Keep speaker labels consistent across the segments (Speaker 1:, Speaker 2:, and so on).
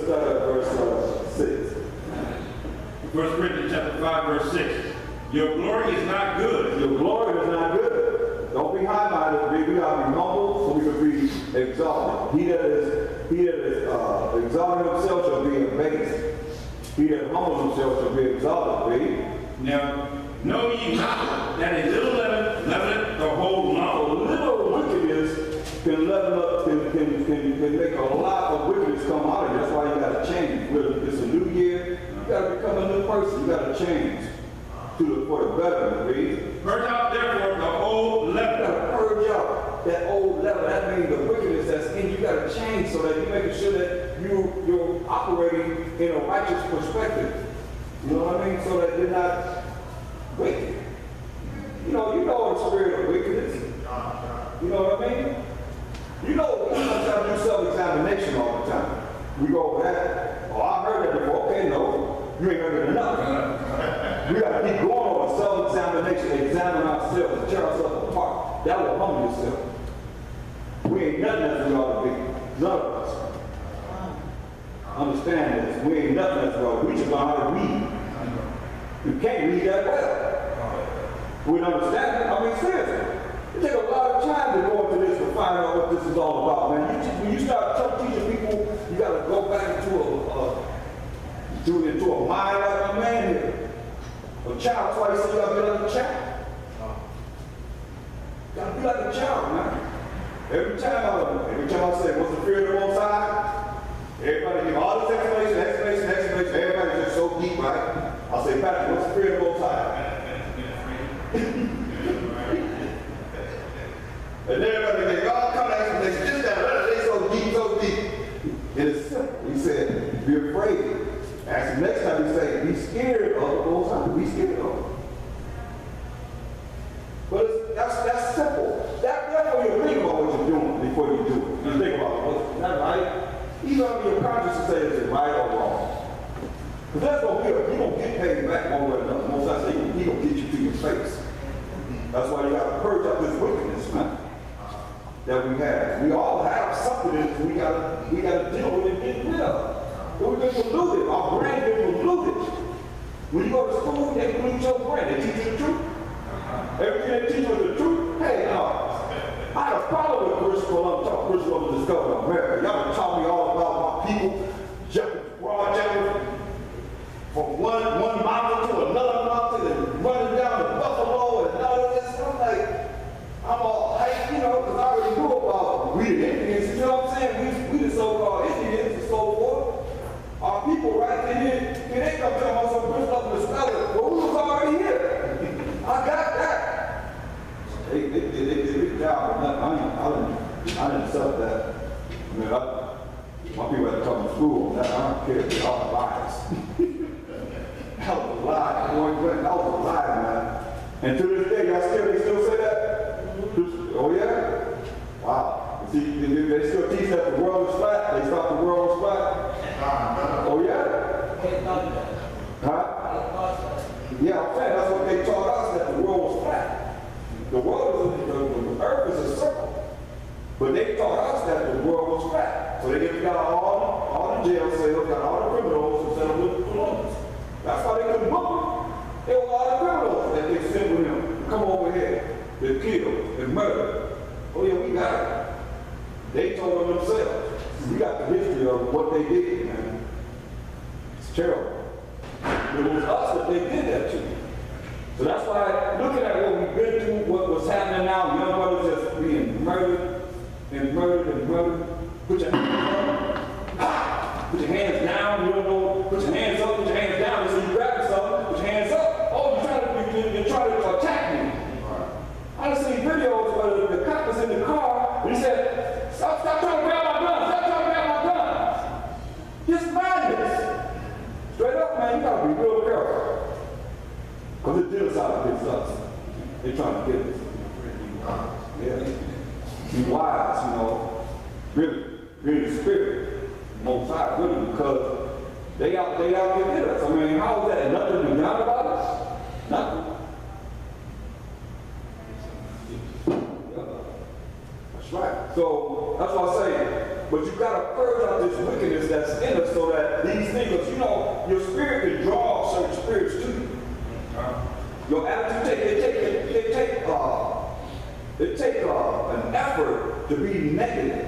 Speaker 1: start at verse 6.
Speaker 2: 1 Corinthians chapter 5, verse 6. Your glory is not good.
Speaker 1: Your glory is not good. Don't be high-minded. We gotta be humble so we can be exalted. He that is exalting himself shall be abased. He that humbles himself shall be exalted. Read.
Speaker 2: Now, know ye not that a little leaven leaveneth the whole lump?
Speaker 1: A little wickedness can leaven up, can make a lot of wickedness come out of you. That's why you got to change. It's a new year. You got to become a new person. You got to change for the better. Read.
Speaker 2: Purge out therefore the old leaven.
Speaker 1: You got to purge out that old leaven. That means the wickedness that's in you. You got to change so that you're making sure that you're operating in a righteous perspective. You know what I mean? So that you're not wicked. You know the spirit of wickedness. You know what I mean? You know, we sometimes do self-examination all the time. We go over that. Oh, I heard that before. Okay, no. You ain't heard it enough. We got to keep going on self-examination, examine ourselves, tear ourselves apart. That will humble yourself. We ain't nothing as we ought to be. None of us. Understand this. We ain't nothing as we ought to be. We just know how to read. You can't read that well. We understand it. I mean, seriously. It takes a lot of time to go into this to find out what this is all about, man. When you start teaching people, you got to go back into a mind like a man here. A child, that's why you say you got to be like a child. You got to be like a child, man. Every time I say, what's the fear of the Most High? Everybody give all this explanation. Everybody's just so deep, right? I'll say, Patrick, what's the fear of the Most High? And everybody they all come at you, they so deep. It is simple. He said, be afraid. Ask him next time, he say, be scared of the Most High. Be scared of him. But that's simple. That's what you think about what you're doing before you do it. You think about is that right? Even if your conscience will say, is it right or wrong? Because that's going to be, you're going to get paid back one way or another. Most I say, he's going to get you to your face. That's why you got to purge up this wickedness, man, that we have. We all have something that we got to deal with and get rid of. But we've been polluted. Our brain been polluted. When you go to school, they pollute your brain. They teach you the truth. Everything they teach you the truth. Hey, I had a problem with Christopher Columbus discovered America. Y'all done taught me all about my people jumping from one mountain to another mountain and running down to Buffalo and all of this. I'm like, I'm all hyped, because I already knew about we the Indians, you know what I'm saying? We the so-called Indians and so forth. Our people right there, they come tell me some Christopher the Speller. Well, we was already here. I got that. They did a good job. I didn't accept that. I mean, my people had to come to school on that. I don't care if they're all lies. That was a lie. That was a lie, man. And to this day, they still say that? Oh, yeah? Wow. See, they still teach that the world is flat. They thought the world was flat. Oh, yeah? Huh? Yeah, I'm saying that's what they taught us, that the world was flat. The earth is a circle. But they taught us that the world was flat. So they got all the jail cells, got all the criminals, and sent them with Columbus. That's why they couldn't book them. There were all the criminals that they sent with them. Come over here. They killed and murdered. Oh yeah, we got it. They told them themselves. We got the history of what they did, man. It's terrible. It was us that they did that to. So that's why, looking at what we've been through, what's happening now, young brothers just being murdered and murdered and murdered. Put your hands up. Put your hands down. You don't know. Put your hands up. Put your hands down. So you grab something. Put your hands up. Oh, you're trying to attack me. I done seen videos where the cop was in the car and he said, stop trying to grab my gun. Stop trying to grab my gun. Just madness. Straight up, man, you gotta be real careful. Because it deals out against us. They're trying to get us. Yeah. Be wise, Really, really spirit. Most High, really, because they out there get us. I mean, how is that? Nothing to be done about us? Nothing. That's right. So that's what I say. But you gotta purge out this wickedness that's in us so that things, because you know, your spirit can draw certain spirits to you. Your attitude, it take an effort to be negative.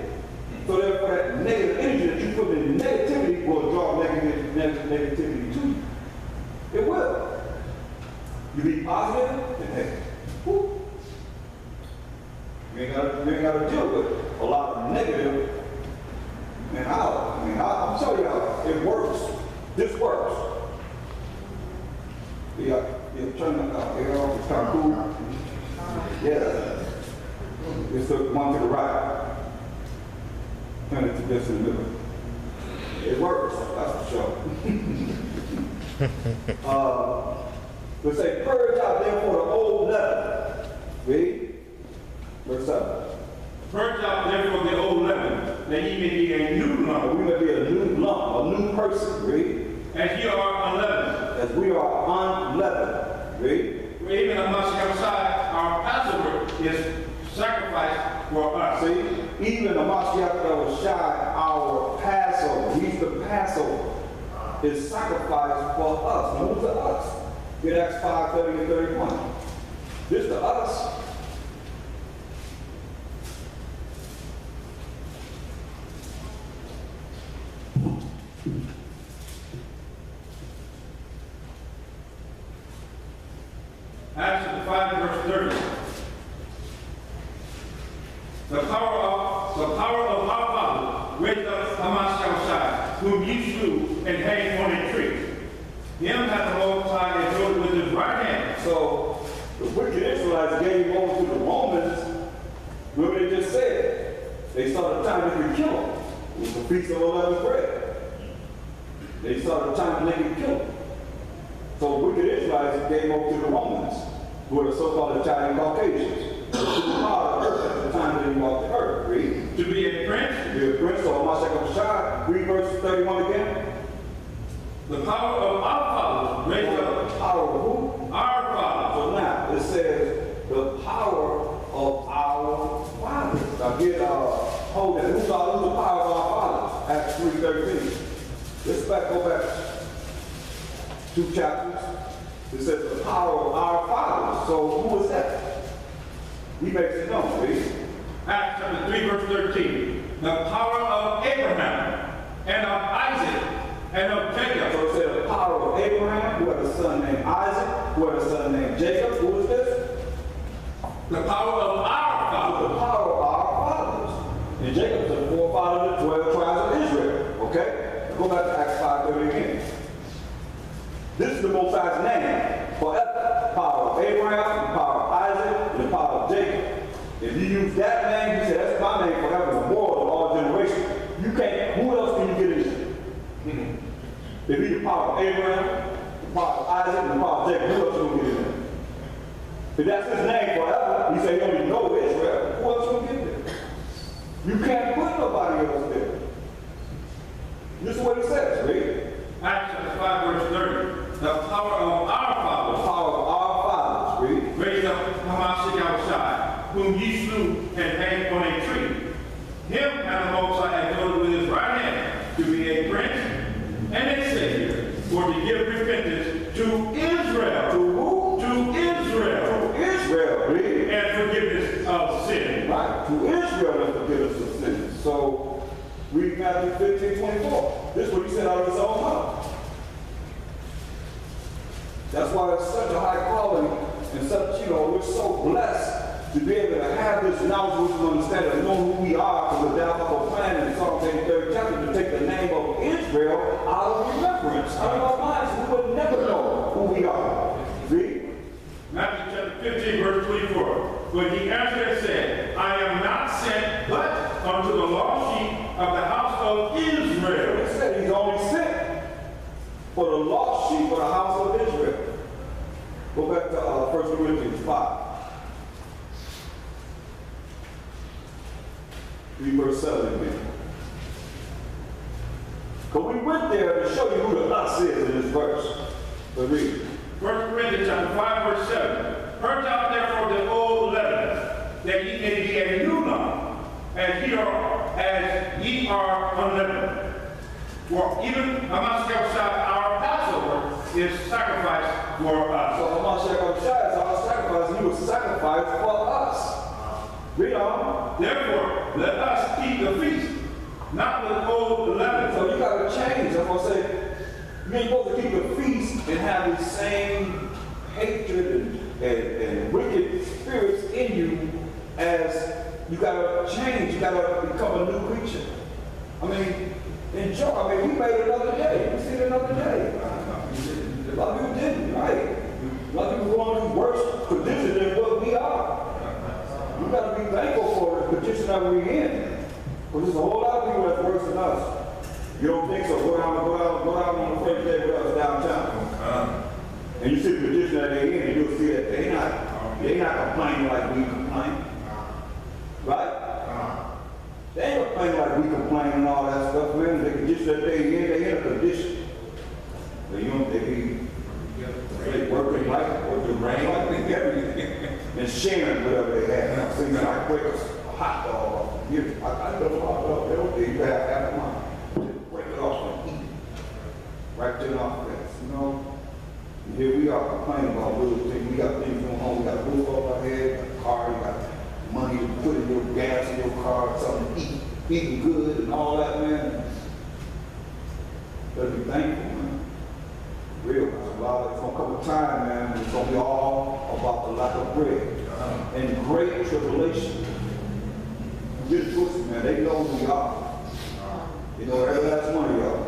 Speaker 1: So therefore that negative energy that you put in negativity will draw negativity to you. It will. You be positive and negative. Woo. You ain't gotta deal with a lot of negative. And I'm telling you, it works. This works. Yeah, turn the air off, it's kind of cool. Yeah. It's the one to the right. Turn it to this in the middle. It works, that's for sure. Let's say, purge out therefore the old leaven. Read. Verse 7.
Speaker 2: Purge out therefore the old leaven, that ye may be a new lump.
Speaker 1: We may be a new lump, a new person. Read.
Speaker 2: As ye are unleavened.
Speaker 1: As we are unleavened. Read.
Speaker 2: Even amongst your side, our Passover is sacrificed for us.
Speaker 1: See, even the Mashiach that was shy, our Passover, he's the Passover, is sacrificed for us. Who's the us? Get Acts 5:30 and 31. This the us.
Speaker 2: Acts 5 verse 30. The power of our Father raised up Hamas Shai, whom ye slew and hanged on a tree. Him hath the Most High enjoyed with his right hand.
Speaker 1: So the wicked Israelites gave over to the Romans. Remember they just said they saw the time they could kill them. It was the Feast of Unleavened Bread. They saw the time they could kill them. So the wicked Israelites gave over to the Romans, who were the so-called Italian Caucasians. To the power of earth at the time that he walked the earth. Read.
Speaker 2: To be a prince.
Speaker 1: To be a prince. So Hamas Shai, read verse 31 again.
Speaker 2: The power of our fathers raised up.
Speaker 1: The power of who?
Speaker 2: Our fathers.
Speaker 1: So now it says the power of our fathers. Now get hold that. Who's the power of our fathers? Acts 3:13. Let's go back 2 chapters. It says the power of our fathers. So who is that? He makes it known, please.
Speaker 2: Acts chapter 3 verse 13. The power of Abraham and of Isaac and of Jacob.
Speaker 1: So it said the power of Abraham, who had a son named Isaac, who had a son named Jacob. Who is this?
Speaker 2: The power of our fathers.
Speaker 1: The power of our fathers. And Jacob's the forefather of the 12 tribes of Israel. Okay? Go back to Acts 5:30 again. This is the Most High's name forever. The power of Abraham, the power of Isaac, and the power of Jacob. If you use that name, you say that's my name forever, the Lord of all generations. You can't, who else can you get in? If he's the power of Abraham, the power of Isaac, and the power of Jacob, who else can you get in there? If that's his name forever, he said he only know Israel, who else can get there? You can't put nobody else there. This is what he says, read.
Speaker 2: Acts chapter 5 verse 30. The power of our fathers.
Speaker 1: The power of our fathers, read.
Speaker 2: Raised up Hamas Shai, whom ye slew and hanged on a tree. Him hath the Most High exalted with his right hand to be a prince and a savior, for to give repentance to Israel.
Speaker 1: To who?
Speaker 2: To Israel.
Speaker 1: To Israel, read.
Speaker 2: And forgiveness of sin.
Speaker 1: Right, to Israel and forgiveness of sins. So, read Matthew 15:24. This is what he said out of his own mouth. That's why it's such a high calling and such, we're so blessed to be able to have this knowledge, wisdom, and understanding, and know who we are, because the Thaahwam plan in Psalm 83rd chapter to take the name of Israel out of remembrance, out of our minds. We would never know who we are. Read.
Speaker 2: Matthew chapter 15, verse 24. But he answered and said, I am not sent but unto the lost sheep of the house of Israel.
Speaker 1: He said he's only sent for the lost sheep of the house of Israel. Go back to 1 Corinthians 5. Read verse 7 again. Because we went there to show you who the us is in this verse. But read.
Speaker 2: 1 Corinthians chapter 5, verse 7. Purge out therefore the old leaven, that ye may be a new lump, as ye are unleavened. For even our Passover is sacrificed for us.
Speaker 1: So Hamashiach is our sacrifice. He was sacrificed for us. Read on.
Speaker 2: Therefore, let us keep the feast, not with old leaven.
Speaker 1: So you got to change. I'm going to say, you ain't supposed to keep the feast and have the same hatred and wicked spirits in you as you got to change. You got to become a new creature. I mean, enjoy. I mean, we made another day. We see it another day. A lot of people didn't, right? A lot of people want to do worse condition than what we are. We got to be thankful for the condition that we're in. Because there's a whole lot of people that's worse than us. You don't think so? Go down on the first day with us downtown. And you see the condition that they're in, and you'll see that they're not complaining like we complain. Right? They ain't complaining like we complain and all that stuff, man. The condition that they're in a condition. But you know, they working like the rain, like everything. And sharing whatever they have. Now, seems like break a hot dog. I love a hot dog. They don't think you have one. Just break it off and eat. Right to our face, you know. And here we are complaining about little things. We got things going on. We got a roof over our head, a car, you got money to put in your gas in your car, something to eat, eating good and all that, man. Better be thankful, man. Real. It's gonna come a time, man, it's gonna be all about the lack of bread. And great tribulation. Get it twisted, man. They know who we are. They know every last one of y'all.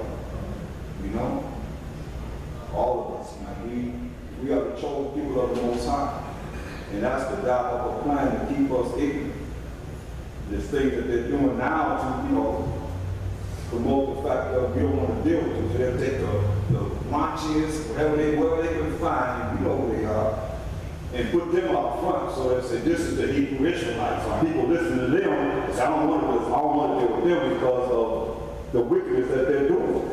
Speaker 1: You know? All of us, man. We are the chosen people of the Most High. And that's the diabolical plan to keep us ignorant. This thing that they're doing now to, you know, promote the fact that we don't want to deal with it. So they'll take the launches, wherever they can find, you know who they are, and put them up front. So they say, this is the Hebrew Israelites. So people listen to them, say, I don't want to deal with them because of the wickedness that they're doing.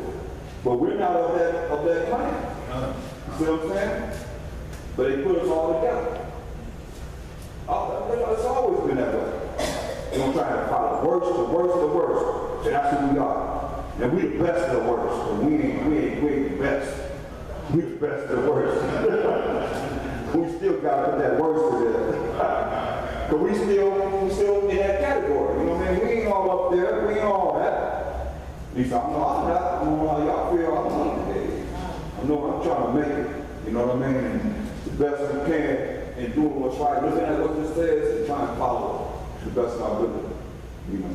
Speaker 1: But we're not of that plan. You see what I'm saying? But they put us all together. It's always been that way. They're going to try to follow the worst. So that's who we are. And we the best of the worst. But we ain't the best. We the best of the worst. We still got to put that worst in there. But we still in that category. You know what I mean? We ain't all up there. We ain't all that. He said, I'm not. I don't know how y'all feel. I'm not today. I know I'm trying to make it. You know what I mean? And the best we can and doing what's right. Looking at what this says and trying to follow it to the best of our ability. You know?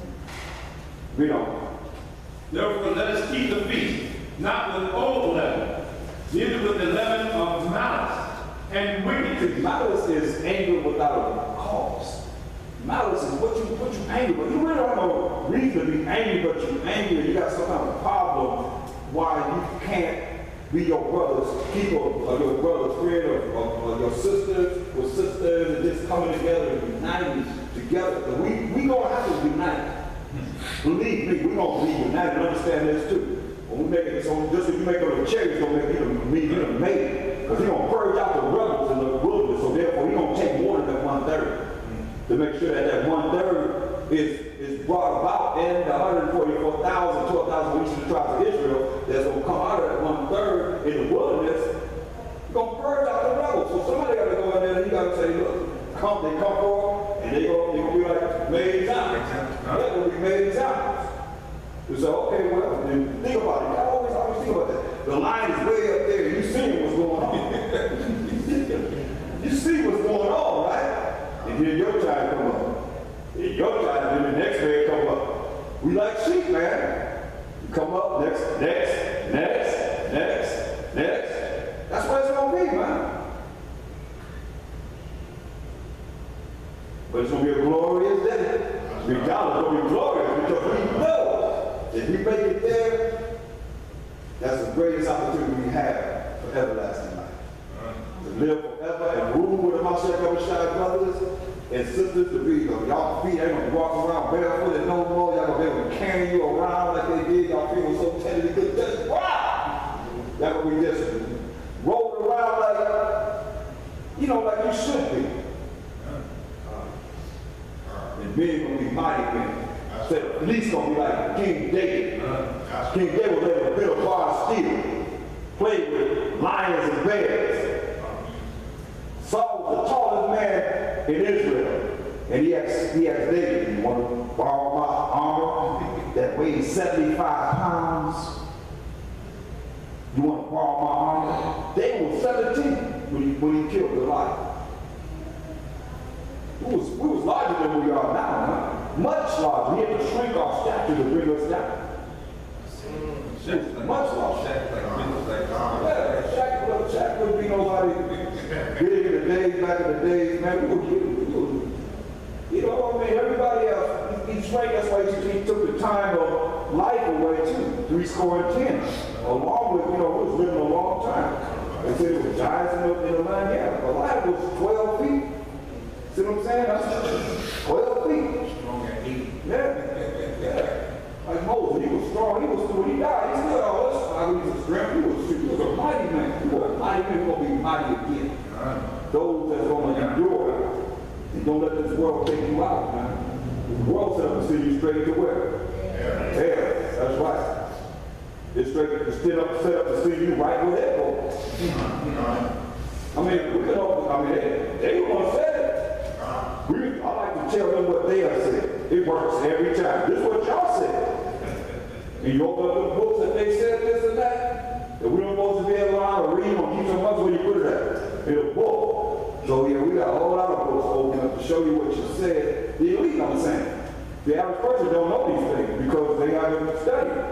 Speaker 1: We don't.
Speaker 2: Therefore, let us keep the feast, not with old leaven, neither with the leaven of malice and wickedness.
Speaker 1: Malice is anger without a cause. Malice is what you angry, but you really don't have no reason to be angry, but you're angry. You got some kind of problem why you can't be your brother's keeper, or your brother's friend, or your sisters and just coming together and uniting together. But we gonna have to unite. Believe me, we're going to be united and understand this too. When we make it, so just if you make it a cherry, it's going to make it a mate. Because he's going to purge out the rebels in the wilderness, so therefore he's going to take more than that 1/3 to make sure that 1/3 is brought about in the 144,000, 12,000 each of the tribes of Israel that's going to come out of that 1/3 in the wilderness. He's going to purge out the rebels. So somebody got to go in there and he got to say, look, they come forward and they're going to be like made examples. They're going to be made examples. You say, okay, well, then think about it. I always think about that. The line is way up there. You see what's going on. You see what's going on, right? And then your time come up. And your time, then the next man come up. We like sheep, man. You come up, next. That's what it's going to be, man. But it's going to be a glorious day. Regardless, it's going to be glorious because we know if we make it there, that's the greatest opportunity we have for everlasting life. To live forever and rule with the Mashiach brothers and sisters to be. Y'all feet ain't going to walk around barefooted no more. Y'all going to be able to carry you around like they did. Y'all feeling so tender good. Just wow! Y'all going to be just rolling around like you should be. And men gonna be mighty men. At least gonna be like King David. King David was able never built a barn of steel, played with lions and bears. Saul was the tallest man in Israel. And he asked David, you want to borrow my armor that weighs 75 pounds? You want to borrow my armor? David was 17 when he killed Goliath. We was larger than we are now, man. Much larger. He had to shrink our stature to bring us down. Much larger. Shaq wouldn't be nobody big in the days, back in the days, man. We would, you know, I mean, everybody else, he shrank. That's why he took the time of life away too. 10, along with, you know, we was living a long time. They said it was giants in the land. Yeah, Goliath was 12 feet. See what I'm saying? That's 12 feet.
Speaker 2: Strong at 8.
Speaker 1: Yeah. Like Moses, he was strong. He was, when he died, he still had all this. I mean, he was strength. He was a mighty man. He was a mighty man. He's going to be mighty again. Those that's going to endure. And don't let this world take you out, man. The world set up to send you straight to where? Hell. That's right. It's straight to set up to send you right where they go. I mean, we can all, I mean, they want to say it. I like to tell them what they have said. It works every time. This is what y'all said. And you open up the books that they said this and that we don't supposed to be able to read on each of us where you put it at. In a book. So yeah, we got a whole lot of books open up to show you what you said. The elite, I'm saying. The average person don't know these things because they haven't studied.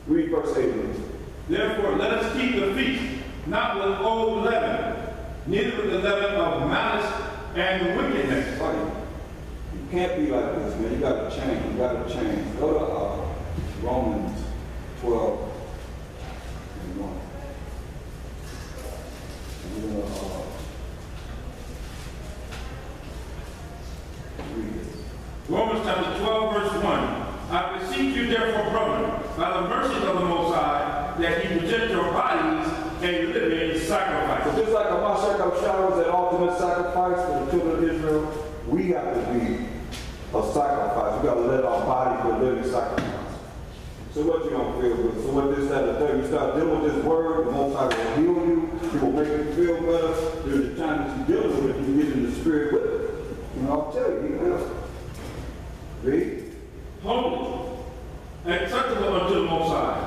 Speaker 1: Read verse 8.
Speaker 2: Therefore, let us keep the feast, not with old leaven, neither with the leaven of malice and wickedness.
Speaker 1: Funny. You can't be like this, man. You got to change. You got to change. Go to Romans 12 and 1. We're going to read this.
Speaker 2: Romans chapter 12, verse 1. I beseech you, therefore, brethren, by the mercies of the Most High, that you present your bodies a living sacrifice.
Speaker 1: So just like a Mashak shadows that ultimate sacrifice for the children of Israel, we have to be a sacrifice. We got to let our body be a living sacrifice. So what you don't feel good? So what this, that, and the third, you start dealing with this word, the Most High will heal you. He will make you feel better. There's a time that you're dealing with it, you get in the spirit with it. You know, I'll tell you, he will. Read.
Speaker 2: Holy, acceptable unto the Most High,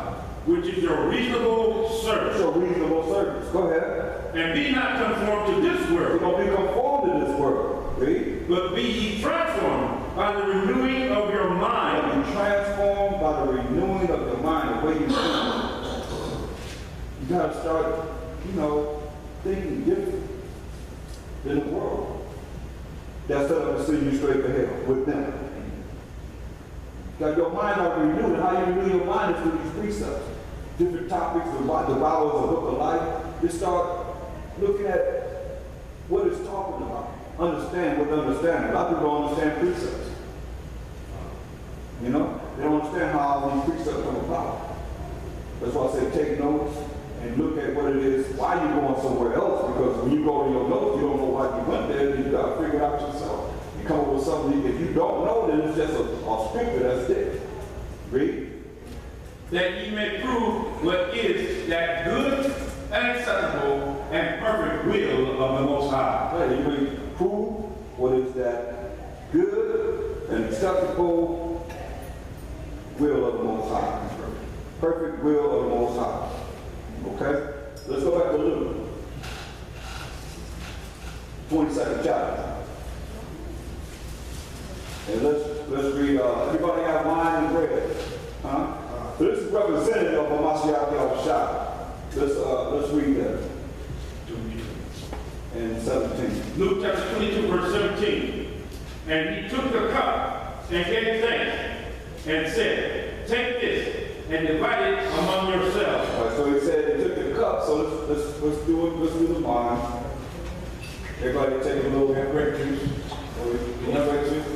Speaker 2: which is your reasonable service.
Speaker 1: Your reasonable service. Go ahead.
Speaker 2: And be not conformed to this world.
Speaker 1: Don't be conformed to this world. Read.
Speaker 2: But be ye transformed by the renewing of your mind.
Speaker 1: Be transformed by the renewing of your mind, the way you think. You got to start, you know, thinking different than the world. That's set up to send you straight to hell with them. Got your mind already renewed, and how you renew your mind is through these precepts. Different topics, the Bible is a book of life. Just start looking at what it's talking about. Understand what understanding. A lot of people don't understand precepts. You know? They don't understand how all these precepts come about. That's why I say take notes and look at what it is, why you're going somewhere else, because when you go to your notes, you don't know why you went there, you got to figure it out yourself. You come up with something, if you don't know, then it's just a scripture that's there. Read.
Speaker 2: That ye may prove what is that good and acceptable and perfect will of the Most High.
Speaker 1: Right, you may prove what is that good and acceptable will of the Most High. Perfect will of the Most High. Okay? Let's go back to Luke. 22nd chapter. And let's read, everybody have wine and bread. Huh? So this is representative of Mashiach Yahushua. Let's read that. And 17.
Speaker 2: Luke chapter 22, verse 17. And he took the cup and gave thanks and said, take this and divide it among yourselves.
Speaker 1: All right, so he said he took the cup, so let's do it, let's do the wine. Everybody take a little grape juice. Grape juice.